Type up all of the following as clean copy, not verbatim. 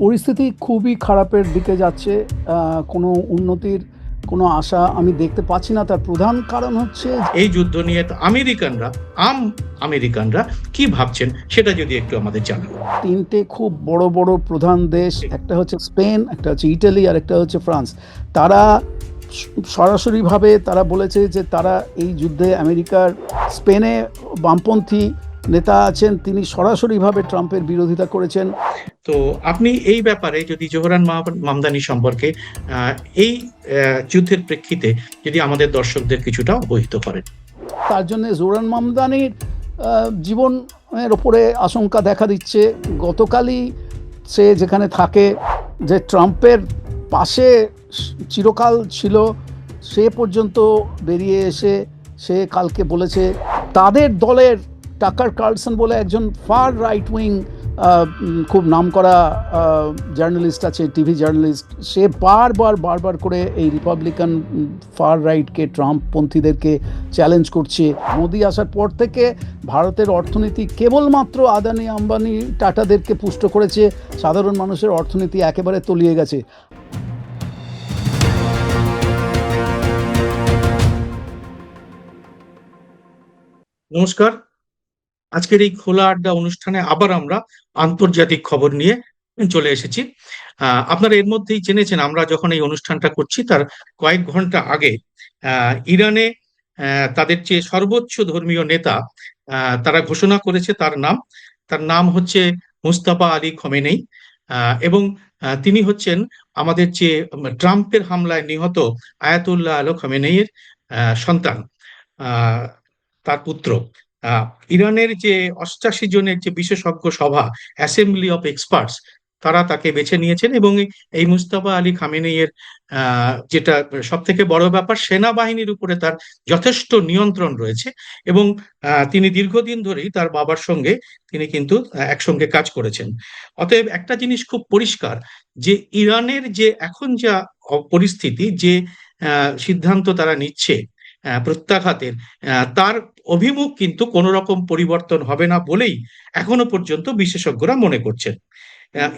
পরিস্থিতি খুবই খারাপের দিকে যাচ্ছে। কোনো উন্নতির কোনো আশা আমি দেখতে পাচ্ছি না। তার প্রধান কারণ হচ্ছে এই যুদ্ধ নিয়ে তো আমেরিকানরা কি ভাবছেন সেটা যদি একটু আমাদের জানান। তিনটে খুব বড় বড় প্রধান দেশ, একটা হচ্ছে স্পেন, একটা হচ্ছে ইটালি আর একটা হচ্ছে ফ্রান্স। তারা সরাসরিভাবে তারা বলেছে যে তারা এই যুদ্ধে স্পেনে বামপন্থী নেতা আছেন, তিনি সরাসরিভাবে ট্রাম্পের বিরোধিতা করেছেন। তো আপনি এই ব্যাপারে যদি জোহরান মামদানি সম্পর্কে এই যুদ্ধের প্রেক্ষিতে যদি আমাদের দর্শকদের কিছুটা অবহিত করেন। তার জন্য জোরান মামদানির জীবনের ওপরে আশঙ্কা দেখা দিচ্ছে। গতকালই সে যেখানে থাকে, যে ট্রাম্পের পাশে চিরকাল ছিল, সে পর্যন্ত বেরিয়ে এসে সে কালকে বলেছে তাদের দলের টাকার কার্লসন বলে একজন ফার রাইট উইং খুব নামকরা জার্নালিস্ট আছে, টিভি জার্নালিস্ট, সে বারবার করে এই রিপাবলিকান ফার রাইটকে, ট্রাম্পপন্থীদেরকে চ্যালেঞ্জ করছে। মোদি আসার পর থেকে ভারতের অর্থনীতি কেবলমাত্র আদানি আম্বানি টাটাদেরকে পুষ্ট করেছে, সাধারণ মানুষের অর্থনীতি একেবারে তলিয়ে গেছে। নমস্কার। আজকের এই খোলা আড্ডা অনুষ্ঠানে আবার আমরা আন্তর্জাতিক খবর নিয়ে চলে এসেছি। আপনারা এর মধ্যেই জেনেছেন আমরা যখন এই অনুষ্ঠানটা করছি তার কয়েক ঘন্টা আগে ইরানে তাদের যে সর্বোচ্চ ধর্মীয় নেতা তারা ঘোষণা করেছে, তার নাম হচ্ছে মুস্তাফা আলী খমেনেই। এবং তিনি হচ্ছেন আমাদের যে ট্রাম্পের হামলায় নিহত আয়াতুল্লাহ আল খমেনেইয়ের সন্তান, আহ, তার পুত্র। আহ, ইরানের যে 88 জনের যে বিশেষজ্ঞ সভা, অ্যাসেম্বলি অফ এক্সপার্টস, তারা তাকে বেছে নিয়েছেন। এবং এই মুস্তাফা আলী খামেনেইয়ের যেটা সব থেকে বড় ব্যাপার, সেনাবাহিনীর উপরে তার যথেষ্ট নিয়ন্ত্রণ রয়েছে। এবং তিনি দীর্ঘদিন ধরেই তার বাবার সঙ্গে তিনি কিন্তু একসঙ্গে কাজ করেছেন। অতএব একটা জিনিস খুব পরিষ্কার, যে ইরানের যে এখন যা পরিস্থিতি, যে সিদ্ধান্ত তারা নিচ্ছে প্রত্যাঘাতের, তার অভিমুখ কিন্তু কোনো রকম পরিবর্তন হবে না বলেই এখনো পর্যন্ত বিশেষজ্ঞরা মনে করছেন।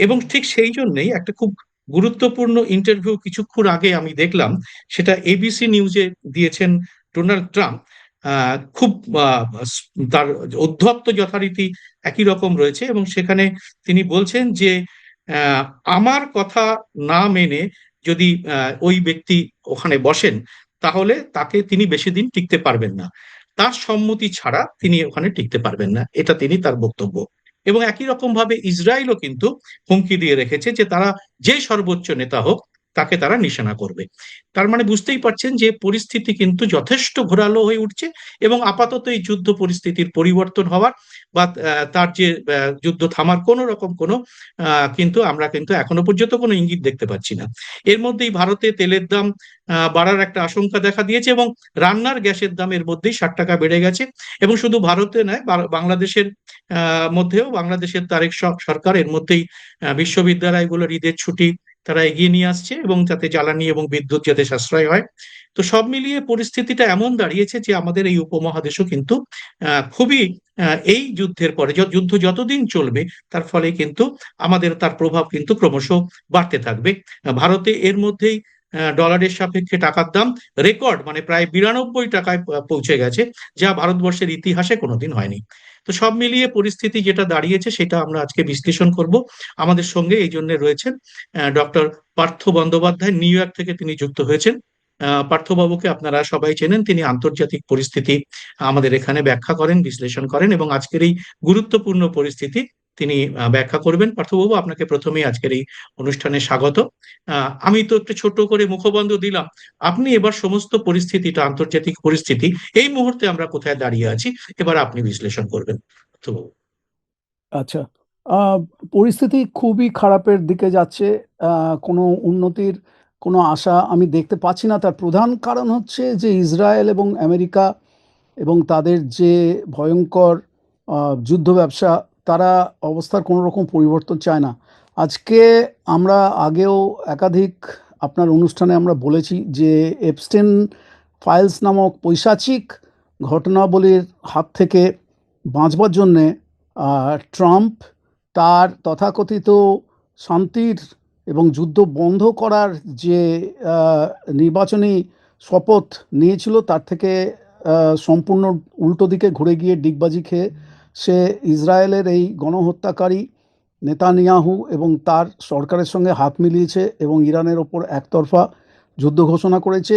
এবং ঠিক সেই জন্যই একটা খুব গুরুত্বপূর্ণ ইন্টারভিউ কিছুক্ষণ আগে আমি দেখলাম, সেটা এবিসি নিউজে দিয়েছেন ডোনাল্ড ট্রাম্প। খুব তার অধ্যত্ত যথারীতি একই রকম রয়েছে, এবং সেখানে তিনি বলছেন যে আহ, আমার কথা না মেনে যদি ওই ব্যক্তি ওখানে বসেন, তাহলে তাকে তিনি বেশি দিন টিকতে পারবেন না, তার সম্মতি ছাড়া তিনি ওখানে টিকতে পারবেন না, এটা তার বক্তব্য। এবং একই রকম ভাবে ইসরায়েলও কিন্তু হুমকি দিয়ে রেখেছে যে তারা যে সর্বোচ্চ নেতা হোক তাকে তারা নিশানা করবে। তার মানে বুঝতেই পারছেন যে পরিস্থিতি কিন্তু যথেষ্ট ঘোরালো হয়ে উঠছে। এবং আপাতত এই যুদ্ধ পরিস্থিতির পরিবর্তন হওয়ার বা তার যে যুদ্ধ থামার কোনো রকম কোনো কিন্তু আমরা কিন্তু এখনো পর্যন্ত কোনো ইঙ্গিত দেখতে পাচ্ছি না। এর মধ্যেই ভারতে তেলের দাম বাড়ার একটা আশঙ্কা দেখা দিয়েছে, এবং রান্নার গ্যাসের দাম এর মধ্যেই 60 টাকা বেড়ে গেছে। এবং শুধু ভারতে নয়, বাংলাদেশের মধ্যেও, বাংলাদেশের তারেক সরকার এর মধ্যেই বিশ্ববিদ্যালয়গুলোর ঈদের ছুটি তারা এগিয়ে নিয়ে আসছে, এবং যাতে জ্বালানি এবং বিদ্যুৎ যাতে সাশ্রয় হয়। তো সব মিলিয়ে পরিস্থিতিটা এমন দাঁড়িয়েছে যে আমাদের এই উপমহাদেশও কিন্তু খুবই এই যুদ্ধের পরে, যুদ্ধ যতদিন চলবে তার ফলে কিন্তু আমাদের তার প্রভাব কিন্তু ক্রমশ বাড়তে থাকবে। ভারতে এর মধ্যেই ডলারের সাপেক্ষে টাকার দাম রেকর্ড, মানে প্রায় 92 টাকায় পৌঁছে গেছে, যা ভারতবর্ষের ইতিহাসে কোনোদিন হয়নি। তো সব মিলিয়ে পরিস্থিতি যেটা দাঁড়িয়েছে সেটা আমরা আজকে বিশ্লেষণ করব। আমাদের সঙ্গে এই জন্য রয়েছেন doctor Partha Bandyopadhyay, new York থেকে তিনি যুক্ত হয়েছেন। পার্থবাবুকে আপনারা সবাই চেনেন, তিনি আন্তর্জাতিক পরিস্থিতি আমাদের এখানে ব্যাখ্যা করেন, বিশ্লেষণ করেন, এবং আজকের এই গুরুত্বপূর্ণ পরিস্থিতি তিনি ব্যাখ্যা করবেন। পার্থবাবু, আপনাকে প্রথমেই আজকের এই অনুষ্ঠানে স্বাগত। আমি তো একটু ছোট করে মুখবন্ধ দিলাম, আপনি এবার সমস্ত পরিস্থিতিটা, আন্তর্জাতিক পরিস্থিতি এই মুহূর্তে আমরা কোথায় দাঁড়িয়ে আছি, এবার আপনি বিশ্লেষণ করবেন পার্থবাবু। আচ্ছা, আহ, পরিস্থিতি খুবই খারাপের দিকে যাচ্ছে। কোনো উন্নতির কোনো আশা আমি দেখতে পাচ্ছি না। তার প্রধান কারণ হচ্ছে যে ইসরায়েল এবং আমেরিকা এবং তাদের যে ভয়ঙ্কর যুদ্ধ ব্যবসা, তারা অবস্থার কোনো রকম পরিবর্তন চায় না। আজকে আমরা আগেও একাধিক আপনার অনুষ্ঠানে আমরা বলেছি যে এপস্টেন ফাইলস নামক পৈশাচিক ঘটনাবলীর হাত থেকে বাঁচবার জন্যে ট্রাম্প তার তথাকথিত শান্তির এবং যুদ্ধ বন্ধ করার যে আহ, নির্বাচনী শপথ নিয়েছিল তার থেকে সম্পূর্ণ উল্টো দিকে ঘুরে গিয়ে ডিগবাজি খেয়ে সে ইসরায়েলের এই গণহত্যাকারী নেতানিয়াহু এবং তার সরকারের সঙ্গে হাত মিলিয়েছে এবং ইরানের ওপর একতরফা যুদ্ধ ঘোষণা করেছে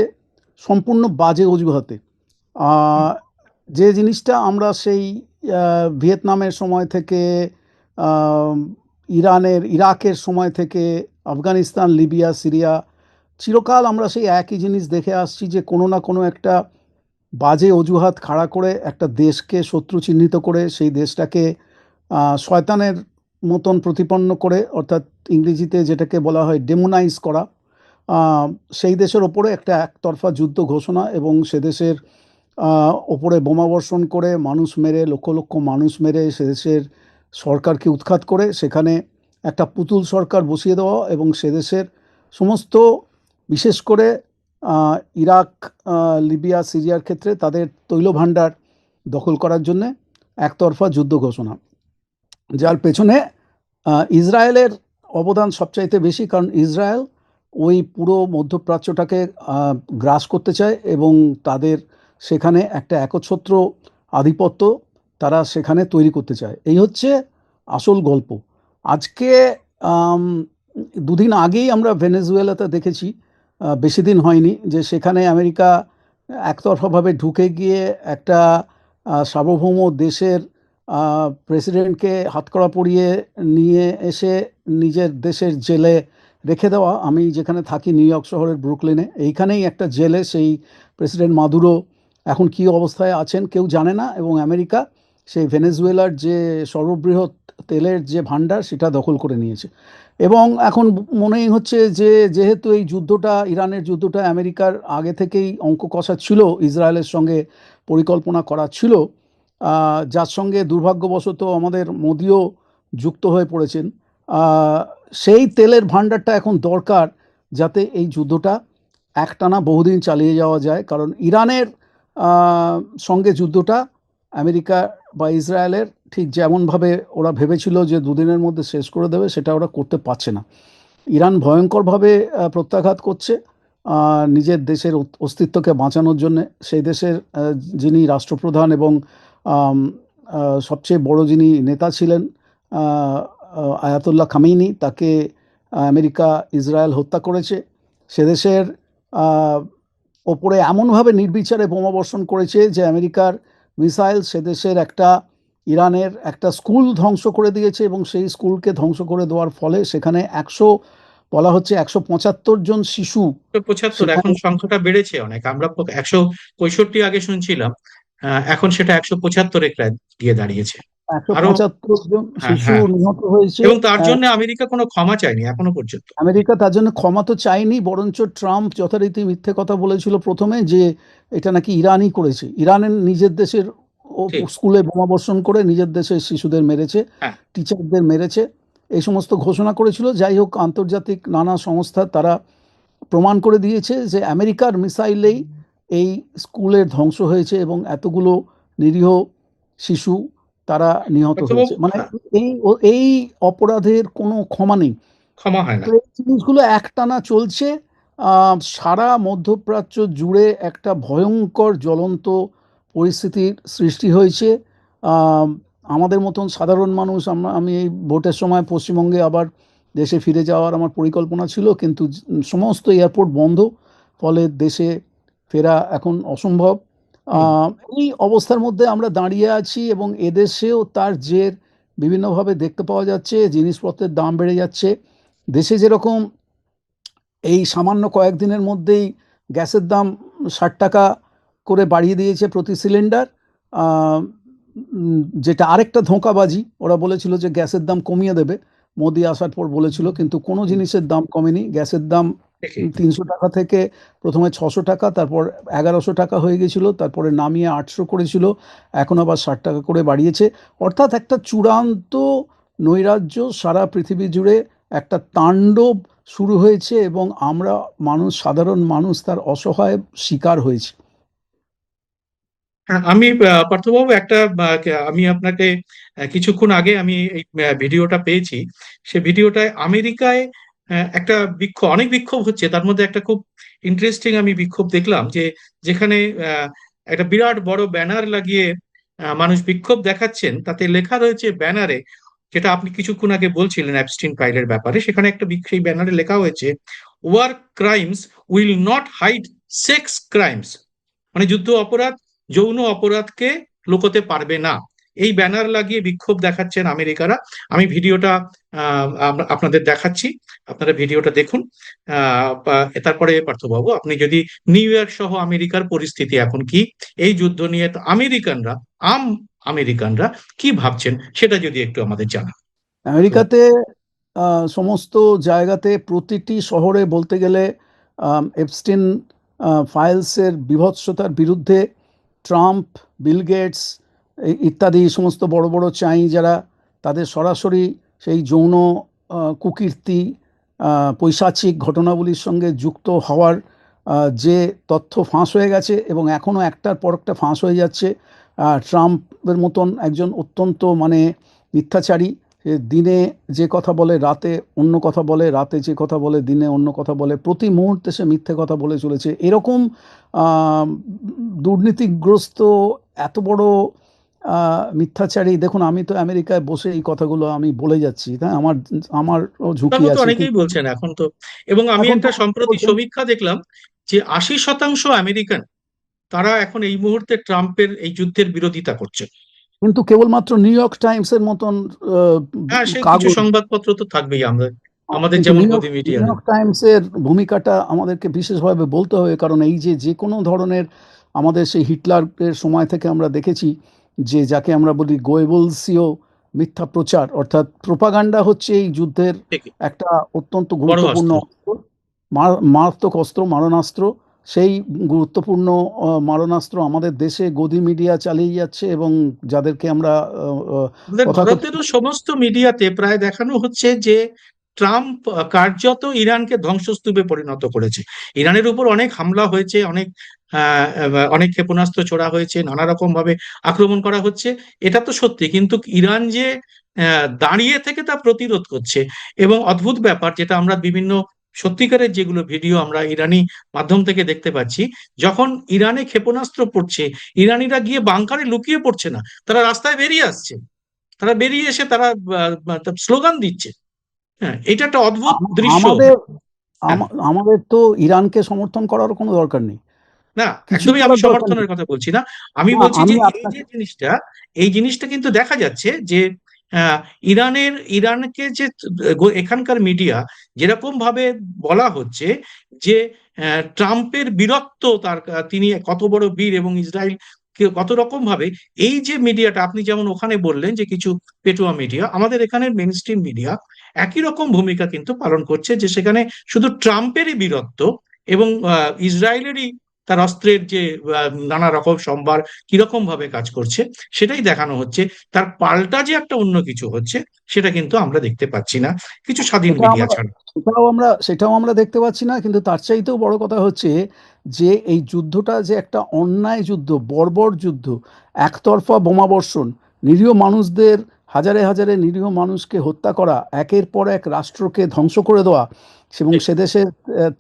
সম্পূর্ণ বাজে অজুহাতে। হুম, আহ, যে জিনিসটা আমরা সেই ভিয়েতনামের সময় থেকে, আহ, ইরাকের সময় থেকে, আফগানিস্তান, লিবিয়া, সিরিয়া, চিরকাল আমরা সেই একই জিনিস দেখে আসছি যে কোনো না কোনো একটা বাজে অজুহাত খাড়া করে একটা দেশকে শত্রু চিহ্নিত করে সেই দেশটাকে শয়তানের মতন প্রতিপন্ন করে, অর্থাৎ ইংরেজিতে যেটাকে বলা হয় ডেমোনাইজ করা, আহ, সেই দেশের ওপরে একটা একতরফা যুদ্ধ ঘোষণা এবং সে দেশের ওপরে বোমাবর্ষণ করে মানুষ মেরে, লক্ষ লক্ষ মানুষ মেরে সে দেশের সরকারকে উৎখাত করে সেখানে একটা পুতুল সরকার বসিয়ে দেওয়া এবং সে দেশের সমস্ত, বিশেষ করে আহ, ইরাক, লিবিয়া, সিরিয়ার ক্ষেত্রে তাদের তৈল ভাণ্ডার দখল করার জন্যে একতরফা যুদ্ধ ঘোষণা, যার পেছনে ইসরায়েলের অবদান সবচাইতে বেশি, কারণ ইসরায়েল ওই পুরো মধ্যপ্রাচ্যটাকে গ্রাস করতে চায় এবং তাদের সেখানে একটা একচ্ছত্র আধিপত্য তারা সেখানে তৈরি করতে চায়। এই হচ্ছে আসল গল্প। আজকে আম, দুদিন আগেই আমরা ভেনেজুয়েলাতে দেখেছি, বেশি দিন হয়নি, যে সেখানে আমেরিকা একতরফাভাবে ঢুকে গিয়ে একটা সার্বভৌম দেশের প্রেসিডেন্টকে হাতকড়া পরিয়ে নিয়ে এসে নিজের দেশের জেলে রেখে দেওয়া। আমি যেখানে থাকি নিউ ইয়র্ক শহরের ব্রুকলিনে, এইখানেই একটা জেলে সেই প্রেসিডেন্ট মাদুরো এখন কী অবস্থায় আছেন কেউ জানে না, এবং আমেরিকা সেই ভেনেজুয়েলার যে সর্ববৃহৎ তেলের যে ভান্ডার সেটা দখল করে নিয়েছে। এবং এখন মনেই হচ্ছে যে যেহেতু এই যুদ্ধটা, ইরানের যুদ্ধটা আমেরিকার আগে থেকেই অঙ্ক কষা ছিল, ইসরায়েলের সঙ্গে পরিকল্পনা করা ছিল, যার সঙ্গে দুর্ভাগ্যবশত আমাদের মোদিও যুক্ত হয়ে পড়েছেন। আহ, সেই তেলের ভান্ডারটা এখন দরকার যাতে এই যুদ্ধটা একটানা বহুদিন চালিয়ে যাওয়া যায়, কারণ ইরানের আহ, সঙ্গে যুদ্ধটা আমেরিকা বা ইসরায়েলের ঠিক যেমনভাবে ওরা ভেবেছিল যে দুদিনের মধ্যে শেষ করে দেবে, সেটা ওরা করতে পারছে না। ইরান ভয়ঙ্করভাবে প্রত্যাঘাত করছে নিজের দেশের অস্তিত্বকে বাঁচানোর জন্য। সেই দেশের যিনি রাষ্ট্রপ্রধান এবং আম, সবচেয়ে বড় যিনি নেতা ছিলেন, আহ, আয়াতুল্লাহ খামেনি, তাকে আমেরিকা, ইসরায়েল হত্যা করেছে। সে দেশের আহ, ওপরে এমনভাবে নির্বিচারে বোমাবর্ষণ করেছে যে আমেরিকার মিসাইল সে দেশের একটা, ইরানের একটা স্কুল ধ্বংস করে দিয়েছে এবং সেই স্কুলকে ধ্বংস করে দেওয়ার ফলে সেখানে বলা হচ্ছে 175 জন শিশু 175, এখন সেখানে, সংখ্যাটা বেড়েছে অনেক। আমরা 165 আগে শুনছিলাম, এখন সেটা 175-এ প্রায় গিয়ে দাঁড়িয়েছে। একশো আরো, পঁচাত্তর জন হ্যাঁ শিশু হ্যাঁ, নিহত হয়েছে। এবং তার জন্য আমেরিকা কোনো ক্ষমা চায়নি এখনো পর্যন্ত। আমেরিকা তার জন্য ক্ষমা তো চায়নি, বরঞ্চ ট্রাম্প যথারীতি মিথ্যে কথা বলেছিল প্রথমে যে এটা নাকি ইরানই করেছে, ইরানের নিজের দেশের ঠিক। স্কুলে বোমাবর্ষণ করে নিজের দেশের শিশুদের মেরেছে, হ্যাঁ, টিচারদের মেরেছে, এই সমস্ত ঘোষণা করেছিল। যাই হোক, আন্তর্জাতিক নানা সংস্থা তারা প্রমাণ করে দিয়েছে যে আমেরিকার মিসাইলেই এই স্কুলের ধ্বংস হয়েছে এবং এতগুলো নিরীহ শিশু তারা নিহত ডাক্তারবাবু, হয়েছে। মানে হ্যাঁ, এই অপরাধের কোনো ক্ষমা নেই। ক্ষমা হয় না। তো এই জিনিসগুলো একটানা চলছে। সারা মধ্যপ্রাচ্য জুড়ে একটা ভয়ঙ্কর জ্বলন্ত পরিস্থিতির সৃষ্টি হয়েছে। আহ, আমাদের মতন সাধারণ মানুষ, আমি এই ভোটের সময় পশ্চিমবঙ্গে আবার দেশে ফিরে যাওয়ার আমার পরিকল্পনা ছিল, কিন্তু সমস্ত এয়ারপোর্ট বন্ধ, ফলে দেশে ফেরা এখন অসম্ভব। হুম। আহ, এই অবস্থার মধ্যে আমরা দাঁড়িয়ে আছি এবং এদেশেও তার জের বিভিন্নভাবে দেখতে পাওয়া যাচ্ছে, জিনিসপত্রের দাম বেড়ে যাচ্ছে। দেশে যেরকম এই সামান্য কয়েকদিনের মধ্যেই গ্যাসের দাম 60 টাকা করে বাড়িয়ে দিয়েছে প্রতি সিলিন্ডার, আহ, যেটা আরেকটা ধোঁকাবাজি। ওরা বলেছিল যে গ্যাসের দাম কমিয়ে দেবে, মোদি আসার পর বলেছিল, কিন্তু কোনো হুম, জিনিসের দাম কমেনি। গ্যাসের দাম ঠিকই। 300 টাকা থেকে প্রথমে 600 টাকা, তারপর 1100 টাকা হয়ে গেছিল, তারপরে নামিয়ে 800 করেছিল, এখন আবার 60 টাকা করে বাড়িয়েছে। অর্থাৎ একটা চূড়ান্ত নৈরাজ্য সারা পৃথিবী জুড়ে একটা তাণ্ডব শুরু হয়েছে এবং আমরা মানুষ, সাধারণ মানুষ তার অসহায় শিকার হয়েছে। হ্যাঁ, আমি পার্থবাবু একটা আমি আপনাকে কিছুক্ষণ আগে আমি এই ভিডিওটা পেয়েছি। সে ভিডিওটায় আমেরিকায় একটা বিক্ষোভ, অনেক বিক্ষোভ হচ্ছে, তার মধ্যে একটা খুব ইন্টারেস্টিং আমি বিক্ষোভ দেখলাম, যে যেখানে একটা বিরাট বড় ব্যানার লাগিয়ে মানুষ বিক্ষোভ দেখাচ্ছেন। তাতে লেখা রয়েছে ব্যানারে, যেটা আপনি কিছুক্ষণ আগে বলছিলেন অ্যাবস্টিন ফাইলের ব্যাপারে, সেখানে একটা সেই ব্যানারে লেখা হয়েছে, war crimes will not hide sex crimes. মানে যুদ্ধ অপরাধ, যৌন অপরাধকে লুকোতে পারবে না। এই ব্যানার লাগিয়ে বিক্ষোভ দেখাচ্ছেন আমেরিকারা। আমি ভিডিওটা আপনাদের দেখাচ্ছি, আপনারা ভিডিওটা দেখুন। তারপরে পার্থবাবু, আপনি যদি নিউ ইয়র্ক সহ আমেরিকার পরিস্থিতি এখন কি, এই যুদ্ধ নিয়ে তো আমেরিকানরা, আমেরিকানরা কি ভাবছেন, সেটা যদি একটু আমাদের জানান। তো আমেরিকাতে সমস্ত জায়গাতে প্রতিটি শহরে বলতে গেলে এপস্টিন ফাইলসের বীভৎসতার বিরুদ্ধে ট্রাম্প, বিল গেটস ইত্যাদি সমস্ত বড় বড় চাই যারা, তাদের সরাসরি সেই যৌন কুকীর্তি, পৈশাচিক ঘটনাবলীর সঙ্গে যুক্ত হওয়ার যে তথ্য ফাঁস হয়ে গেছে এবং এখনও একটার পর একটা ফাঁস হয়ে যাচ্ছে। ট্রাম্পের মতন একজন অত্যন্ত মানে মিথ্যাচারী, সে দিনে যে কথা বলে রাতে অন্য কথা বলে, রাতে যে কথা বলে দিনে অন্য কথা বলে, প্রতি মুহূর্তে সে মিথ্যে কথা বলে চলেছে। এরকম আহ, দুর্নীতিগ্রস্ত এত বড় মিথ্যাচারী, দেখুন আমি তো আমেরিকায় বসে এই কথাগুলো আমি বলে যাচ্ছি, হ্যাঁ, আমারও তার ঝুঁকি মতো আছে, অনেকেই কিন্তু বলছেন এখন তো। এবং আমি এখন তো একটা অনেকে সম্প্রতি বলছেন। সমীক্ষা দেখলাম যে 80% আমেরিকান, তারা এখন এই মুহূর্তে ট্রাম্পের এই যুদ্ধের বিরোধিতা করছে। কিন্তু কেবলমাত্র নিউ ইয়র্ক টাইমসের মতন আহ, হ্যাঁ, সে কিছু কাগজ, সংবাদপত্র তো থাকবেই, আমাদের আমাদের কিন্তু যেমন নিউ ইয়র্ক গদি নিউ মিডিয়া নেই। ইয়র্ক টাইমসের ভূমিকাটা আমাদেরকে বিশেষভাবে বলতে হবে, কারণ এই যে যে কোনো ধরনের, আমাদের সেই হিটলারের সময় থেকে আমরা দেখেছি যে যাকে আমরা বলি গোয়েবলসীয় মিথ্যা প্রচার, অর্থাৎ প্রোপাগান্ডা হচ্ছে এই যুদ্ধের ঠিকই, একটা অত্যন্ত বড় গুরুত্বপূর্ণ অস্ত্র। অস্ত্র, মারাত্মক অস্ত্র, মারণাস্ত্র। সেই গুরুত্বপূর্ণ মারণাস্ত্র আমাদের দেশে গদি মিডিয়া চালিয়ে যাচ্ছে, এবং যাদেরকে আমরা আমাদের তথাকথিত ভারতেরও সমস্ত মিডিয়াতে প্রায় দেখানো হচ্ছে যে ট্রাম্প কার্যত ইরানকে ধ্বংসস্তূপে পরিণত করেছে। ইরানের উপর অনেক হামলা হয়েছে, অনেক ক্ষেপণাস্ত্র ছোড়া হয়েছে, নানা রকম ভাবে আক্রমণ করা হচ্ছে, এটা তো সত্যি। কিন্তু ইরান যে দাঁড়িয়ে থেকে তা প্রতিরোধ করছে। এবং অদ্ভুত ব্যাপার, যেটা আমরা বিভিন্ন সত্যিকারের যেগুলো ভিডিও আমরা ইরানি মাধ্যম থেকে দেখতে পাচ্ছি, যখন ইরানে ক্ষেপণাস্ত্র পড়ছে, ইরানিরা গিয়ে বাংকারে লুকিয়ে পড়ছে না, তারা রাস্তায় বেরিয়ে আসছে। তারা বেরিয়ে এসে তারা স্লোগান দিচ্ছে। হ্যাঁ, এটা একটা অদ্ভুত দৃশ্য। আমাদের হ্যাঁ, আমাদের তো ইরানকে সমর্থন করার কোনো দরকার নেই, না, কিছুই একদমই আমি করার দরকার নেই। সমর্থনের কথা বলছি না। আমি না, বলছি যে আমি এই যে আপনাকে, জিনিসটা, এই জিনিসটা কিন্তু দেখা যাচ্ছে যে ইরানকে যে এখানকার মিডিয়া যেরকম ভাবে বলা হচ্ছে যে ট্রাম্পের বীরত্ব, তিনি কত বড় বীর, এবং ইসরায়েল কত রকম ভাবে, এই যে মিডিয়াটা আপনি যেমন ওখানে বললেন যে কিছু পেটুয়া মিডিয়া, আমাদের এখানের মেন স্ট্রিম মিডিয়া একই রকম ভূমিকা কিন্তু পালন করছে, যে সেখানে শুধু ট্রাম্পেরই বীরত্ব এবং ইসরায়েলেরই তার অস্ত্রের যে নানা রকম সম্ভার কিরকম ভাবে কাজ করছে সেটাই দেখানো হচ্ছে। তার পাল্টা যে একটা অন্য কিছু হচ্ছে, সেটা কিন্তু আমরা দেখতে পাচ্ছি না, কিছু স্বাধীন সেটা মিডিয়া আমরা ছাড়া। সেটাও আমরা দেখতে পাচ্ছি না, কিন্তু তার চাইতেও বড় কথা হচ্ছে যে এই যুদ্ধটা যে একটা অন্যায় যুদ্ধ, বর্বর যুদ্ধ, একতরফা বোমাবর্ষণ, নিরীহ মানুষদের, হাজারে হাজারে নিরীহ মানুষকে হত্যা করা, একের পর এক রাষ্ট্রকে ধ্বংস করে দেওয়া, এবং ঠিক। সে দেশের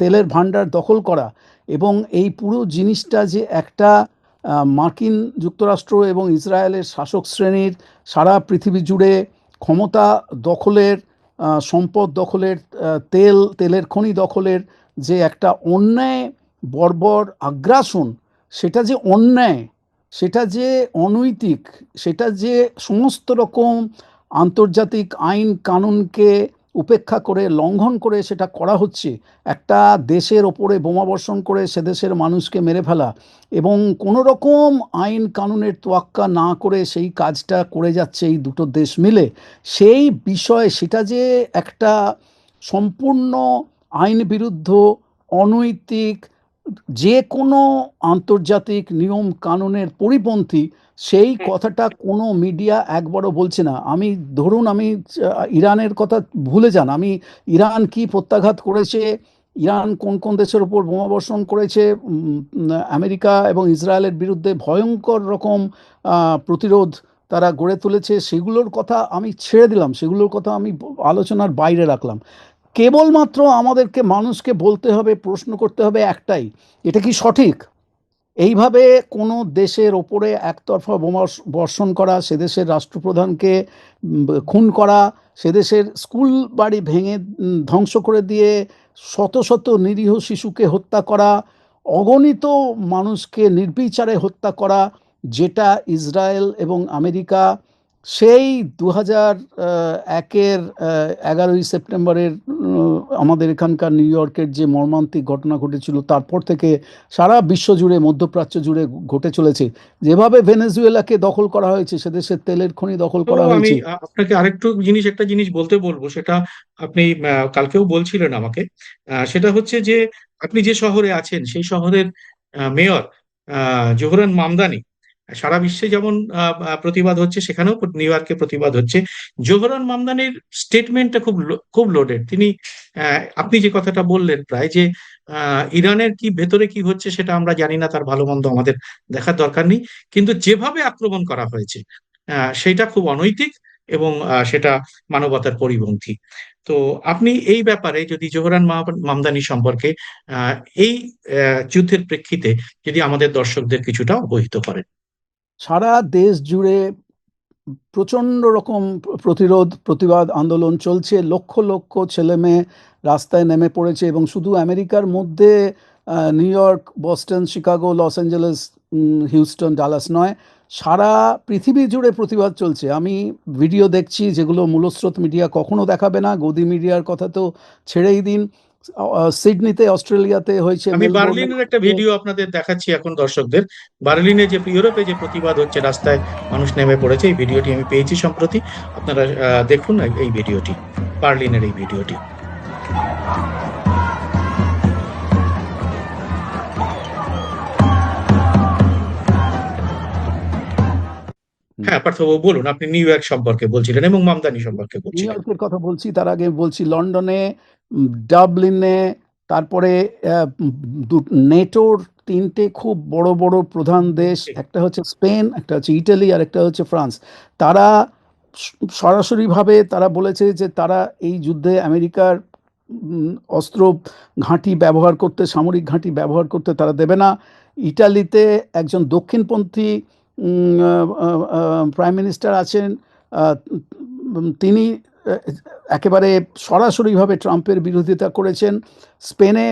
তেলের ভান্ডার দখল করা, এবং এই পুরো জিনিসটা যে একটা মার্কিন যুক্তরাষ্ট্র এবং ইসরায়েলের শাসক শ্রেণীর সারা পৃথিবী জুড়ে ক্ষমতা দখলের, সম্পদ দখলের, তেলের খনি দখলের যে একটা অন্যায় বর্বর আগ্রাসন, সেটা যে অন্যায়, সেটা যে অনৈতিক, সেটা যে সমস্ত রকম আন্তর্জাতিক আইন কানুনকে উপেক্ষা করে, লঙ্ঘন করে সেটা করা হচ্ছে, একটা দেশের ওপরে বোমাবর্ষণ করে সে দেশের মানুষকে মেরে ফেলা, এবং কোনো রকম আইন কানুনের তোয়াক্কা না করে সেই কাজটা করে যাচ্ছে এই দুটো দেশ মিলে, সেই বিষয়, সেটা যে একটা সম্পূর্ণ আইন বিরুদ্ধ, অনৈতিক, যে কোনো আন্তর্জাতিক নিয়ম কানুনের পরিপন্থী, সেই হুম, কথাটা কোনো মিডিয়া একবারও বলছে না। আমি, ধরুন আমি ইরানের কথা ভুলে যান, আমি ইরান কি প্রত্যাঘাত করেছে, ইরান কোন কোন দেশের উপর বোমাবর্ষণ করেছে, আমেরিকা এবং ইসরায়েলের বিরুদ্ধে ভয়ঙ্কর রকম প্রতিরোধ তারা গড়ে তুলেছে, সেগুলোর কথা আমি ছেড়ে দিলাম, সেগুলোর কথা আমি আলোচনার বাইরে রাখলাম। কেবলমাত্র আমাদেরকে মানুষকে বলতে হবে, প্রশ্ন করতে হবে একটাই, এটা কি সঠিক? এইভাবে কোনো দেশের ওপরে একতরফা বোমা বর্ষণ করা, সে দেশের রাষ্ট্রপ্রধানকে খুন করা, সে দেশের স্কুল বাড়ি ভেঙে ধ্বংস করে দিয়ে শত শত নিরীহ শিশুকে হত্যা করা, অগণিত মানুষকে নির্বিচারে হত্যা করা, যেটা ইসরায়েল এবং আমেরিকা সেই 2001-এর 11ই সেপ্টেম্বরের আমাদের এখানকার নিউ ইয়র্কের যে মর্মান্তিক ঘটনা ঘটেছিল, তারপর থেকে সারা বিশ্ব জুড়ে, মধ্যপ্রাচ্য জুড়ে ঘটে চলেছে। যেভাবে ভেনেজুয়েলাকে দখল করা হয়েছে, সে দেশের তেলের খনি দখল তো করা আমি হয়েছে। আপনাকে আরেকটু একটা জিনিস বলতে বলবো, সেটা আপনি কালকেও বলছিলেন আমাকে। সেটা হচ্ছে যে আপনি যে শহরে আছেন সেই শহরের মেয়র জোহরান মামদানি, সারা বিশ্বে যেমন প্রতিবাদ হচ্ছে, সেখানেও নিউ ইয়র্কে প্রতিবাদ হচ্ছে। জোহরান মামদানির স্টেটমেন্টটা খুব লোডেড। তিনি আপনি যে কথাটা বললেন প্রায় যে ইরানের কি ভেতরে কি হচ্ছে সেটা আমরা জানি না, তার ভালো মন্দ আমাদের দেখার দরকার নেই, কিন্তু যেভাবে আক্রমণ করা হয়েছে সেটা খুব অনৈতিক এবং সেটা মানবতার পরিপন্থী। তো আপনি এই ব্যাপারে যদি জোহরান মামদানি সম্পর্কে আহ, এই যুদ্ধের প্রেক্ষিতে যদি আমাদের দর্শকদের কিছুটা অবহিত করেন। সারা দেশ জুড়ে প্রচণ্ড রকম প্রতিরোধ, প্রতিবাদ আন্দোলন চলছে। লক্ষ লক্ষ ছেলে মেয়ে রাস্তায় নেমে পড়েছে, এবং শুধু আমেরিকার মধ্যে New York, Boston, Chicago, Los Angeles, Houston, Dallas নয়, সারা পৃথিবী জুড়ে প্রতিবাদ চলছে। আমি ভিডিও দেখছি যেগুলো মূলস্রোত মিডিয়া কখনো দেখাবে না, গদি মিডিয়ার কথা তো ছেড়েই দিন। সিডনিতে, অস্ট্রেলিয়াতে হয়েছে, আমি মেলবোর্নে বার্লিনের একটা হয়েছে। ভিডিও আপনাদের দেখাচ্ছি এখন দর্শকদের। বার্লিনে যে ইউরোপে যে প্রতিবাদ হচ্ছে, রাস্তায় মানুষ নেমে পড়েছে, এই ভিডিওটি আমি পেয়েছি সম্প্রতি। আপনারা দেখুন এই ভিডিওটি, বার্লিনের এই ভিডিওটি। হ্যাঁ পার্থবাবু বলুন, আপনি নিউ ইয়র্ক সম্পর্কে বলছিলেন এবং মামদানি সম্পর্কে নিউ বলছিলেন। ইয়র্কের কথা বলছি, তার আগে বলছি লন্ডনে, ডাবলিনে, তারপরে নেটোর তিনটে খুব বড় বড় প্রধান দেশ, একটা হচ্ছে স্পেন, একটা হচ্ছে ইটালি, আর একটা হচ্ছে ফ্রান্স। তারা সরাসরিভাবে তারা বলেছে যে তারা এই যুদ্ধে আমেরিকার অস্ত্র ঘাঁটি ব্যবহার করতে, সামরিক ঘাঁটি ব্যবহার করতে তারা দেবে না। ইটালিতে একজন দক্ষিণপন্থী প্রাইম মিনিস্টার আছেন, তিনি একেবারে সরাসরিভাবে ট্রাম্পের বিরোধিতা করেছেন। স্পেনে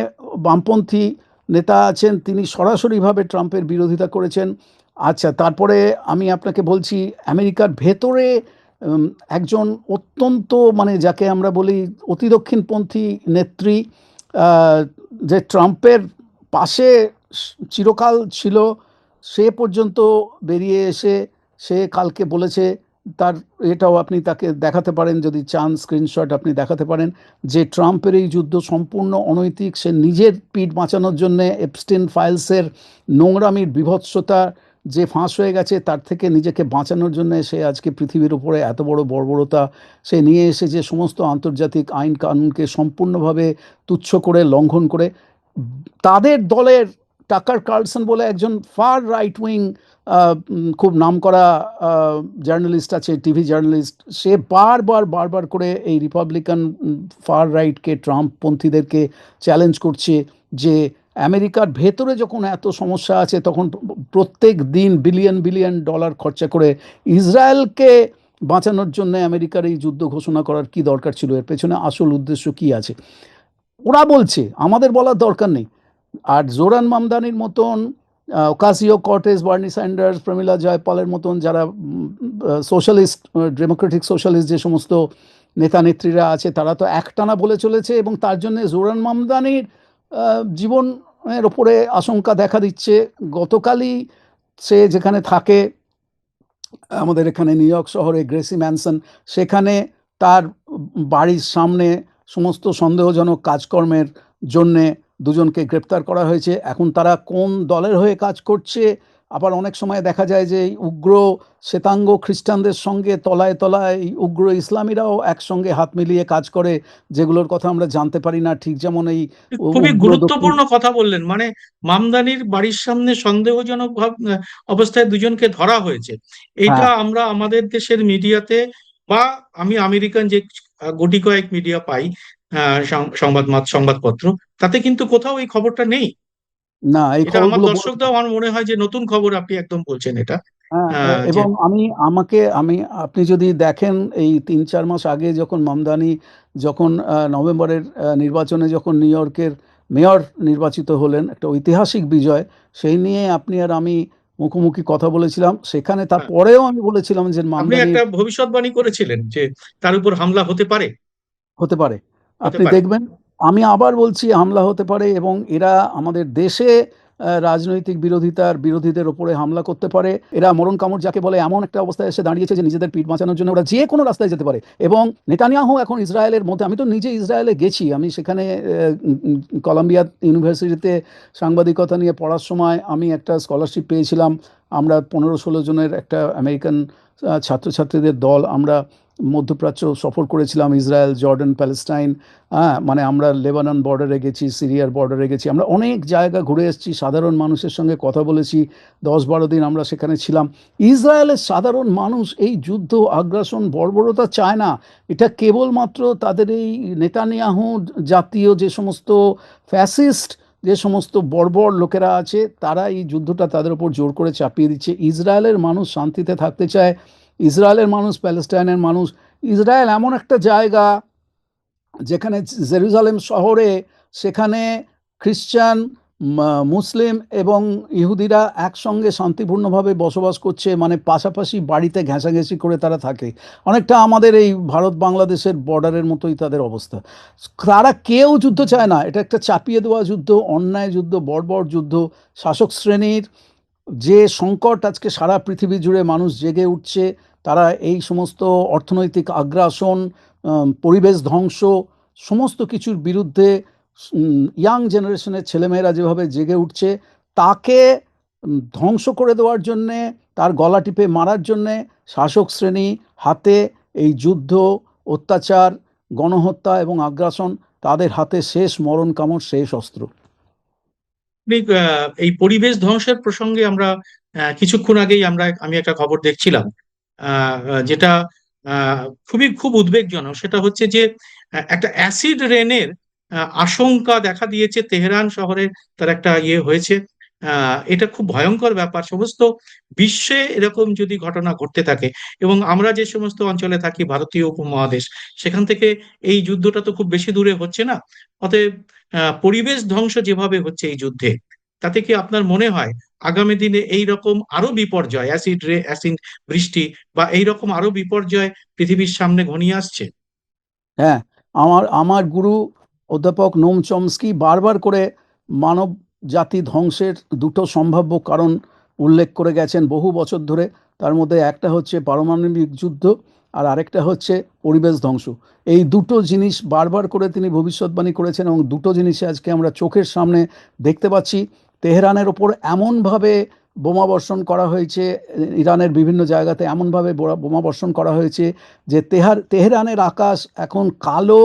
বামপন্থী নেতা আছেন, তিনি সরাসরিভাবে ট্রাম্পের বিরোধিতা করেছেন। আচ্ছা, তারপরে আমি আপনাকে বলছি, আমেরিকার ভেতরে একজন অত্যন্ত, মানে যাকে আমরা বলি অতি দক্ষিণপন্থী নেত্রী, আহ, যে ট্রাম্পের পাশে চিরকাল ছিল, সে পর্যন্ত বেরিয়ে এসে সে কালকে বলেছে, তার এটাও আপনি তাকে দেখাতে পারেন যদি চান, স্ক্রিনশট আপনি দেখাতে পারেন, যে ট্রাম্পের এই যুদ্ধ সম্পূর্ণ অনৈতিক। সে নিজের পিঠ বাঁচানোর জন্যে এপস্টিন ফাইলসের নোংরামির বিভৎসতা যে ফাঁস হয়ে গেছে, তার থেকে নিজেকে বাঁচানোর জন্য সে আজকে পৃথিবীর উপরে এত বড় বর্বরতা সে নিয়ে এসে, যে সমস্ত আন্তর্জাতিক আইন কানুনকে সম্পূর্ণভাবে তুচ্ছ করে, লঙ্ঘন করে। তাদের দলের টাকার কার্লসন বলে একজন ফার রাইট উইং খুব নামকরা জার্নালিস্ট আছে, টিভি জার্নালিস্ট, সে বারবার বারবার করে এই রিপাবলিকান ফার রাইটকে, ট্রাম্পপন্থীদেরকে চ্যালেঞ্জ করছে যে আমেরিকার ভেতরে যখন এত সমস্যা আছে, তখন প্রত্যেক দিন বিলিয়ন বিলিয়ন ডলার খরচা করে ইসরায়েলকে বাঁচানোর জন্য আমেরিকার এই যুদ্ধ ঘোষণা করার কি দরকার ছিল, এর পেছনে আসল উদ্দেশ্য কি আছে। ওরা বলছে, আমাদের বলার দরকার নেই। আর জোরান মামদানির মতন, ওকাসিও কর্টেস, বার্নি স্যান্ডার্স, প্রমিলা জয়পালের মতন যারা সোশ্যালিস্ট, ডেমোক্রেটিক সোশ্যালিস্ট যে সমস্ত নেতা নেত্রীরা আছে, তারা তো একটানা বলে চলেছে, এবং তার জন্য জোরান মামদানির জীবনের ওপরে আশঙ্কা দেখা দিচ্ছে। গতকালই সে যেখানে থাকে, আমাদের এখানে নিউ ইয়র্ক শহরে গ্রেসি ম্যানসন, সেখানে তার বাড়ির সামনে সমস্ত সন্দেহজনক কাজকর্মের জন্যে দুজনকে গ্রেপ্তার করা হয়েছে। এখন তারা কোন দলের হয়ে কাজ করছে আবার অনেক সময় দেখা যায় যে এই উগ্র শ্বেতাঙ্গ খ্রিস্টানদের সঙ্গে তলায় তলায় এই উগ্র ইসলামীরাও একসঙ্গে হাত মিলিয়ে কাজ করে, যেগুলোর কথা আমরা জানতে পারি না, ঠিক যেমন এই খুবই উগ্র দক্ষিণ। গুরুত্বপূর্ণ কথা বললেন, মানে মামদানির বাড়ির সামনে সন্দেহজনক অবস্থায় দুজনকে ধরা হয়েছে। এটা হ্যাঁ, আমরা আমাদের দেশের মিডিয়াতে বা আমি আমেরিকান যে গুটি কয়েক মিডিয়া পাই, সংবাদপত্র, তাতে কিন্তু কোথাও এই খবরটা নেই। না, এই এটা আমার খবরগুলো বলবো না। দর্শকরাও আমার মনে হয় যে নতুন খবর আপনি একদম বলছেন এটা। হ্যাঁ, যে এবং আমি আপনি যদি দেখেন এই 3-4 মাস আগে যখন মামদানি যখন নভেম্বরের নির্বাচনে যখন নিউ ইয়র্কের মেয়র নির্বাচিত হলেন, একটা ঐতিহাসিক বিজয়, সেই নিয়ে আপনি আর আমি মুখোমুখি কথা বলেছিলাম সেখানে। হ্যাঁ, তারপরেও আমি বলেছিলাম যে আপনি মামদানি একটা ভবিষ্যৎবাণী করেছিলেন যে তার উপর হামলা হতে পারে। হতে পারে। হতে আপনি পারে। দেখবেন, আমি আবার বলছি হামলা হতে পারে, এবং এরা আমাদের দেশে রাজনৈতিক বিরোধীদের ওপরে হামলা করতে পারে। এরা মরণ কামড় যাকে বলে, এমন একটা অবস্থায় এসে দাঁড়িয়েছে যে নিজেদের পিঠ বাঁচানোর জন্য ওরা যে কোনো রাস্তায় যেতে পারে। এবং নেতানিয়াহু এখন ইসরায়েলের মধ্যে, আমি তো নিজে ইসরায়েলে গেছি, আমি সেখানে কলাম্বিয়া ইউনিভার্সিটিতে সাংবাদিকতা নিয়ে পড়ার সময় আমি একটা স্কলারশিপ পেয়েছিলাম। আমরা 15-16 জনের একটা আমেরিকান ছাত্রছাত্রীদের দল, আমরা মধ্যপ্রাচ্য সফর করেছিলাম, ইসরায়েল, জর্ডান, প্যালেস্টাইন। হ্যাঁ, মানে আমরা লেবানন বর্ডারে গেছি, সিরিয়ার বর্ডারে গেছি, আমরা অনেক জায়গা ঘুরে এসেছি, সাধারণ মানুষের সঙ্গে কথা বলেছি। 10-12 দিন আমরা সেখানে ছিলাম। ইসরায়েলের সাধারণ মানুষ এই যুদ্ধ, আগ্রাসন, বর্বরতা চায় না। এটা কেবলমাত্র তাদের এই নেতানিয়াহু জাতীয় যে সমস্ত ফ্যাসিস্ট, যে সমস্ত বর্বর লোকেরা আছে, তারা এই যুদ্ধটা তাদের উপর জোর করে চাপিয়ে দিচ্ছে। ইসরায়েলের মানুষ শান্তিতে থাকতে চায়, ইসরায়েলের মানুষ, প্যালেস্টাইনের মানুষ। ইসরায়েল এমন একটা জায়গা যেখানে জেরুজালেম শহরে, সেখানে খ্রিস্টান, মুসলিম এবং ইহুদিরা একসঙ্গে শান্তিপূর্ণভাবে বসবাস করছে, মানে পাশাপাশি বাড়িতে ঘেঁষাঘেঁষি করে তারা থাকে। অনেকটা আমাদের এই ভারত বাংলাদেশের বর্ডারের মতোই তাদের অবস্থা। তারা কেউ যুদ্ধ চায় না, এটা একটা চাপিয়ে দেওয়া যুদ্ধ, অন্যায় যুদ্ধ, বর্বর যুদ্ধ। শাসক শ্রেণীর যে সংকট আজকে সারা পৃথিবী জুড়ে মানুষ জেগে উঠছে, তারা এই সমস্ত অর্থনৈতিক আগ্রাসন, পরিবেশ ধ্বংস, সমস্ত কিছুর বিরুদ্ধে ইয়াং জেনারেশনের ছেলেমেয়েরা যেভাবে জেগে উঠছে, তাকে ধ্বংস করে দেওয়ার জন্যে, তার গলা টিপে মারার জন্যে শাসক শ্রেণী হাতে এই যুদ্ধ, অত্যাচার, গণহত্যা এবং আগ্রাসন, তাদের হাতে শেষ মরণ কামড়, শেষ অস্ত্র। আপনি, এই পরিবেশ ধ্বংসের প্রসঙ্গে আমরা কিছুক্ষণ আগেই আমি একটা খবর দেখছিলাম, যেটা খুব উদ্বেগজনক। সেটা হচ্ছে যে একটা অ্যাসিড রেনের আশঙ্কা দেখা দিয়েছে তেহরান শহরে। তার একটা ইয়ে হয়েছে। এটা খুব ভয়ঙ্কর ব্যাপার। সমস্ত বিশ্বে এরকম যদি ঘটনা ঘটতে থাকে, এবং আমরা যে সমস্ত অঞ্চলে থাকি, ভারতীয় উপমহাদেশ, সেখান থেকে এই যুদ্ধটা তো খুব বেশি দূরে হচ্ছে না। অতএব পরিবেশ ধ্বংস যেভাবে হচ্ছে এই যুদ্ধে, তাতে কি আপনার মনে হয় আগামী দিনে এই রকম আরো বিপর্যয়, অ্যাসিড বৃষ্টি বা এই রকম আরো বিপর্যয় পৃথিবীর সামনে ঘনিয়ে আসছে? হ্যাঁ, আমার আমার গুরু অধ্যাপক নোম চমস্কি বারবার করে মানব জাতি ধ্বংসের দুটো সম্ভাব্য কারণ উল্লেখ করে গেছেন বহু বছর ধরে। তার মধ্যে একটা হচ্ছে পারমাণবিক যুদ্ধ, আর আরেকটা হচ্ছে পরিবেশ ধ্বংস। এই দুটো জিনিস বারবার করে তিনি ভবিষ্যৎবাণী করেছেন, এবং দুটো জিনিসে আজকে আমরা চোখের সামনে দেখতে পাচ্ছি। তেহরানের ওপর এমনভাবে বোমাবর্ষণ করা হয়েছে, ইরানের বিভিন্ন জায়গাতে এমনভাবে বোমাবর্ষণ করা হয়েছে যে তেহরানের আকাশ এখন কালো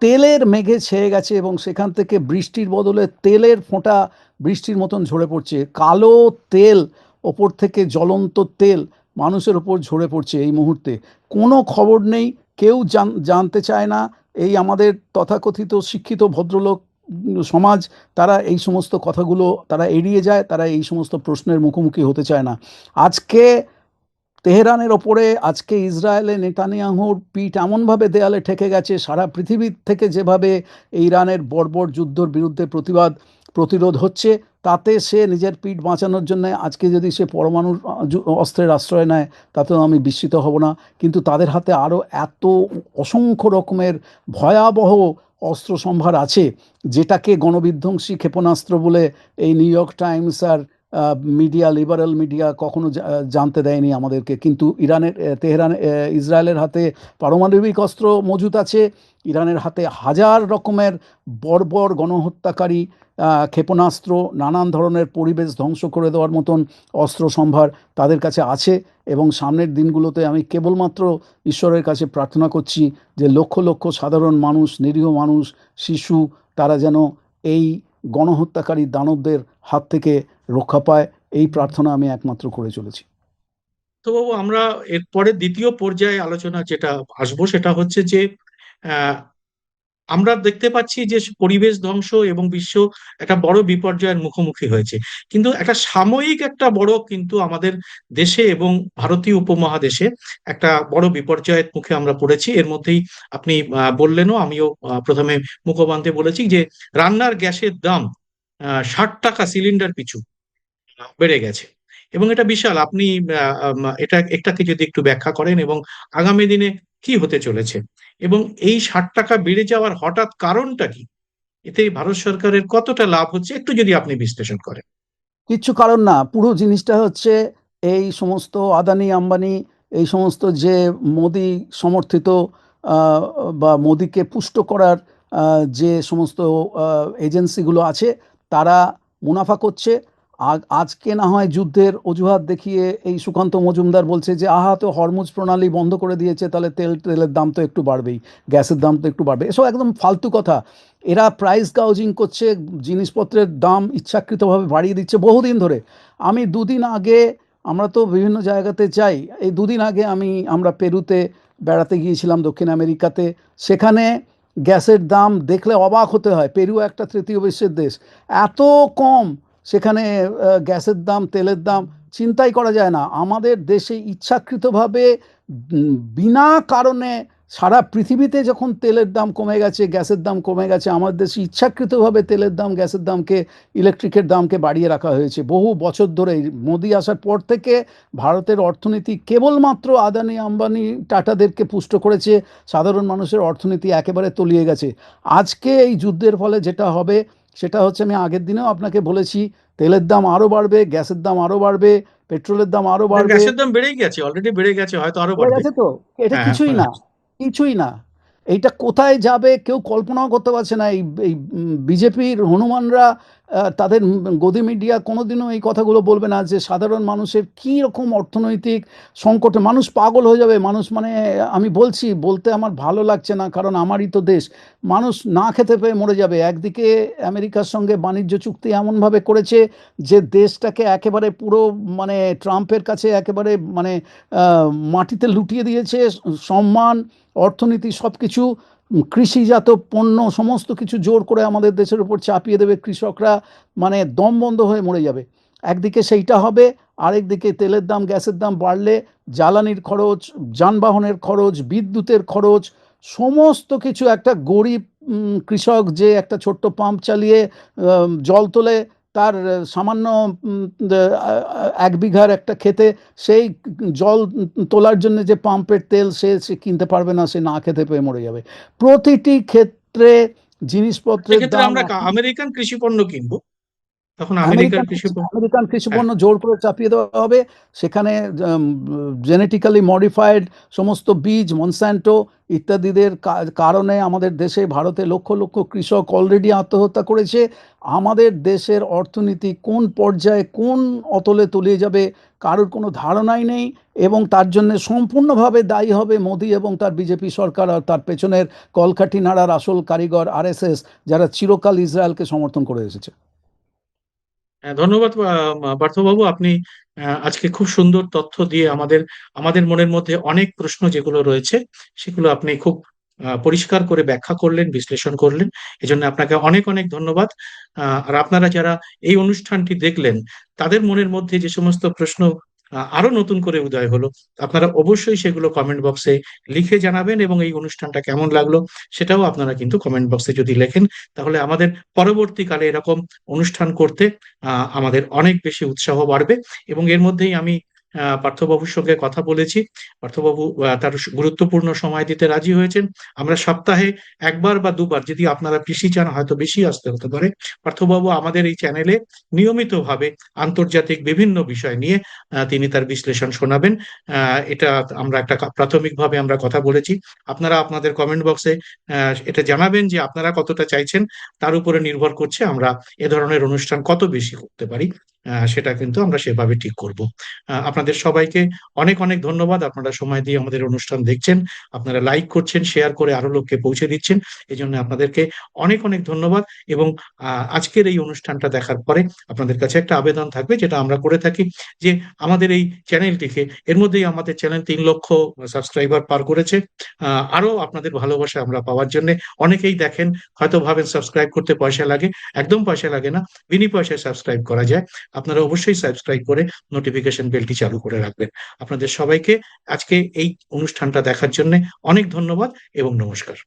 তেলের মেঘে ছেয়ে গেছে, এবং সেখান থেকে বৃষ্টির বদলে তেলের ফোঁটা বৃষ্টির মতন ঝরে পড়ছে। কালো তেল, ওপর থেকে জ্বলন্ত তেল মানুষের ওপর ঝরে পড়ছে এই মুহূর্তে। কোনো খবর নেই, কেউ জানতে চায় না। এই আমাদের তথাকথিত শিক্ষিত ভদ্রলোক সমাজ, তারা এই সমস্ত কথাগুলো তারা এড়িয়ে যায়, তারা এই সমস্ত প্রশ্নের মুখোমুখি হতে চায় না। আজকে তেহরানের ওপরে, আজকে ইসরায়েলে নেতানিয়াহুর পিঠ এমনভাবে দেয়ালে ঠেকে গেছে, সারা পৃথিবীর থেকে যেভাবে ইরানের বর্বর যুদ্ধর বিরুদ্ধে প্রতিরোধ হচ্ছে, তাতে সে নিজের পিঠ বাঁচানোর জন্য আজকে যদি সে পরমাণু অস্ত্রের আশ্রয় নেয়, তাতেও আমি বিস্মিত হব না। কিন্তু তাদের হাতে আরও এত অসংখ্য রকমের ভয়াবহ অস্ত্র সম্ভার আছে, যেটাকে গণবিধ্বংসী ক্ষেপণাস্ত্র বলে এই নিউ ইয়র্ক টাইমস আর মিডিয়া, লিবারেল মিডিয়া কখনো জানতে দেয়নি আমাদেরকে। কিন্তু ইসরায়েলের হাতে পারমাণবিক অস্ত্র মজুত আছে। ইরানের হাতে হাজার রকমের বর্বর গণহত্যাকারী ক্ষেপণাস্ত্র, নানান ধরনের পরিবেশ ধ্বংস করে দেওয়ার মতন অস্ত্র সম্ভার তাদের কাছে আছে। এবং সামনের দিনগুলোতে আমি কেবলমাত্র ঈশ্বরের কাছে প্রার্থনা করছি যে লক্ষ লক্ষ সাধারণ মানুষ, নিরীহ মানুষ, শিশু, তারা যেন এই গণহত্যাকারী দানবদের হাত থেকে রক্ষা পায়, এই প্রার্থনা আমি একমাত্র করে চলেছি। তো বাবু, আমরা এরপরে দ্বিতীয় পর্যায়ে আলোচনা যেটা আসবো সেটা হচ্ছে যে আহ, আমরা দেখতে পাচ্ছি যে পরিবেশ ধ্বংস এবং বিশ্ব একটা বড় বিপর্যয়ের মুখোমুখি হয়েছে, কিন্তু একটা সাময়িক একটা বড় কিন্তু আমাদের দেশে এবং ভারতীয় উপমহাদেশে একটা বড় বিপর্যয়ের মুখে আমরা পড়েছি। এর মধ্যেই আপনি বললেনও, আমিও প্রথমে মুখবান্তে বলেছি যে রান্নার গ্যাসের দাম 60 টাকা সিলিন্ডার পিছু বেড়ে গেছে। এবং এটা বিশাল। আপনি এটাকে যদি একটু ব্যাখ্যা করেন এবং আগামী দিনে কি হতে চলেছে, এবং এই 60 টাকা বেড়ে যাওয়ার হঠাৎ কারণটা কি, এতে ভারত সরকারের কতটা লাভ হচ্ছে, একটু যদি আপনি বিশ্লেষণ করেন। কিচ্ছু কারণ না, পুরো জিনিসটা হচ্ছে এই সমস্ত আদানি আম্বানি, এই সমস্ত যে মোদি সমর্থিত আহ, বা মোদিকে পুষ্ট করার যে সমস্ত এজেন্সিগুলো আছে, তারা মুনাফা করছে। আজকে না হয় যুদ্ধের অজুহাত দেখিয়ে এই সুকান্ত মজুমদার বলছে যে আহা, তো হরমুজ প্রণালী বন্ধ করে দিয়েছে, তাহলে তেলের দাম তো একটু বাড়বেই, গ্যাসের দাম তো একটু বাড়বে। এসব একদম ফালতু কথা। এরা প্রাইস গাউজিং করছে, জিনিসপত্রের দাম ইচ্ছাকৃতভাবে বাড়িয়ে দিচ্ছে বহুদিন ধরে। আমি দুদিন আগে, আমরা তো বিভিন্ন জায়গাতে যাই, এই দুদিন আগে আমরা পেরুতে বেড়াতে গিয়েছিলাম, দক্ষিণ আমেরিকাতে। সেখানে গ্যাসের দাম দেখলে অবাক হতে হয়। পেরু একটা তৃতীয় বিশ্বের দেশ, এত কম সেখানে গ্যাসের দাম, তেলের দাম চিন্তাই করা যায় না। আমাদের দেশে ইচ্ছাকৃতভাবে বিনা কারণে সারা পৃথিবীতে যখন তেলের দাম কমে গেছে, গ্যাসের দাম কমে গেছে, আমাদের দেশে ইচ্ছাকৃতভাবে তেলের দাম, গ্যাসের দামকে, ইলেকট্রিকের দামকে বাড়িয়ে রাখা হয়েছে বহু বছর ধরে। মোদি আসার পর থেকে ভারতের অর্থনীতি কেবলমাত্র আদানি আম্বানি টাটাদেরকে পুষ্ট করেছে, সাধারণ মানুষের অর্থনীতি একেবারে তলিয়ে গেছে। আজকে এই যুদ্ধের ফলে যেটা হবে সেটা হচ্ছে, আমি আগের দিনেও আপনাকে বলেছি, তেলের দাম আরও বাড়বে, গ্যাসের দাম আরও বাড়বে, পেট্রোলের দাম আরও বাড়বে। গ্যাসের দাম বেড়েই গেছে, অলরেডি বেড়ে গেছে, হয়তো আরো পড়ে বাড়বে। গেছে তো। এটা হ্যাঁ, কিছুই হ্যাঁ। না, কিছুই না। এইটা কোথায় যাবে কেউ কল্পনাও করতে পারছে না। এই এই বিজেপির হনুমানরা, তাদের গদি মিডিয়া কোনোদিনও এই কথাগুলো বলবে না যে সাধারণ মানুষের কী রকম অর্থনৈতিক সংকটে মানুষ পাগল হয়ে যাবে। মানুষ মানে, আমি বলছি, বলতে আমার ভালো লাগছে না, কারণ আমারই তো দেশ। মানুষ না খেতে পেয়ে মরে যাবে। একদিকে আমেরিকার সঙ্গে বাণিজ্য চুক্তি এমনভাবে করেছে যে দেশটাকে একেবারে পুরো, মানে ট্রাম্পের কাছে একেবারে, মানে মাটিতে লুটিয়ে দিয়েছে। সম্মান, অর্থনীতি সব কিছু, কৃষিজাত পণ্য সমস্ত কিছু জোর করে আমাদের দেশের উপর চাপিয়ে দেবে। কৃষকরা মানে দম বন্ধ হয়ে মরে যাবে। একদিকে সেইটা হবে, আরেকদিকে তেলের দাম, গ্যাসের দাম বাড়লে জ্বালানির খরচ, যানবাহনের খরচ, বিদ্যুতের খরচ, সমস্ত কিছু, একটা গরিব কৃষক যে একটা ছোট্ট পাম্প চালিয়ে জল তোলে, তার সামান্য 1 বিঘার একটা ক্ষেতে, সেই জল তোলার জন্য যে পাম্পের তেল সে কিনতে পারবে না, সে না খেতে পেয়ে মরে যাবে। প্রতিটি ক্ষেত্রে জিনিসপত্রের সেক্ষেত্রে দাম আমরা এখন, আমেরিকান কৃষি পণ্য কিনবো, তখন আমেরিকার আমেরিকান কৃষি পণ্য। আমেরিকান কৃষি হ্যাঁ। পণ্য জোর করে চাপিয়ে দেওয়া হবে। সেখানে জেনেটিক্যালি মডিফাইড সমস্ত বীজ, মনস্যান্টো ইত্যাদিদের কারণে আমাদের দেশে, ভারতে লক্ষ লক্ষ কৃষক অলরেডি আত্মহত্যা করেছে। আমাদের দেশের অর্থনীতি কোন পর্যায়ে, কোন অতলে তলিয়ে যাবে, কারোর কোনো ধারণাই নেই। এবং তার জন্য সম্পূর্ণভাবে দায়ী হবে মোদি এবং তার বিজেপি সরকার, আর তার পেছনের কলকাঠি নাড়ার আসল কারিগর আরএসএস, যারা চিরকাল ইসরায়েলকে সমর্থন করে এসেছে। হ্যাঁ, ধন্যবাদ পার্থবাবু। আপনি আজকে খুব সুন্দর তথ্য দিয়ে আমাদের আমাদের মনের মধ্যে অনেক প্রশ্ন যেগুলো রয়েছে সেগুলো আপনি খুব পরিষ্কার করে ব্যাখ্যা করলেন, বিশ্লেষণ করলেন। এজন্য আপনাকে অনেক অনেক ধন্যবাদ। আর আপনারা যারা এই অনুষ্ঠানটি দেখলেন, তাদের মনের মধ্যে যে সমস্ত প্রশ্ন আরো নতুন করে উদয় হলো, আপনারা অবশ্যই সেগুলো কমেন্ট বক্সে লিখে জানাবেন, এবং এই অনুষ্ঠানটা কেমন লাগলো সেটাও আপনারা কিন্তু কমেন্ট বক্সে যদি লেখেন, তাহলে আমাদের পরবর্তীকালে এরকম অনুষ্ঠান করতে আমাদের অনেক বেশি উৎসাহ বাড়বে। এবং এর মধ্যেই আমি পার্থবাবুর সঙ্গে কথা বলেছি। পার্থবাবু তার গুরুত্বপূর্ণ সময় দিতে রাজি হয়েছেন। আমরা সপ্তাহে একবার বা দুবার, যদি আপনারা বেশি চান হয়তো বেশি আসতে হতে পারে, পার্থবাবু আমাদের এই চ্যানেলে নিয়মিতভাবে আন্তর্জাতিক বিভিন্ন বিষয় নিয়ে তিনি তার বিশ্লেষণ শোনাবেন। এটা আমরা একটা প্রাথমিকভাবে আমরা কথা বলেছি। আপনারা আপনাদের কমেন্ট বক্সে এটা জানাবেন যে আপনারা কতটা চাইছেন, তার উপরে নির্ভর করছে আমরা এ ধরনের অনুষ্ঠান কত বেশি করতে পারি। সেটা কিন্তু আমরা সেভাবে ঠিক করব। আপনাদের সবাইকে অনেক অনেক ধন্যবাদ। আপনারা সময় দিয়ে আমাদের অনুষ্ঠান দেখছেন, আপনারা লাইক করছেন, শেয়ার করে আরো লোককে পৌঁছে দিচ্ছেন। এই জন্য আপনাদেরকে অনেক অনেক ধন্যবাদ। এবং আজকের এই অনুষ্ঠানটা দেখার পরে আপনাদের কাছে একটা আবেদন থাকবে, যেটা আমরা করে থাকি, যে আমাদের এই চ্যানেলটিকে, এর মধ্যেই আমাদের চ্যানেল 3 লক্ষ সাবস্ক্রাইবার পার করেছে। আরো আপনাদের ভালোবাসা আমরা পাওয়ার জন্য, অনেকেই দেখেন হয়তো ভাবেন সাবস্ক্রাইব করতে পয়সা লাগে, একদম পয়সা লাগে না, বিনি পয়সায় সাবস্ক্রাইব করা যায়। আপনারা অবশ্যই সাবস্ক্রাইব করে নোটিফিকেশন বেলটি চালু করে রাখবেন। আপনাদের সবাইকে আজকে এই অনুষ্ঠানটা দেখার জন্য অনেক ধন্যবাদ এবং নমস্কার।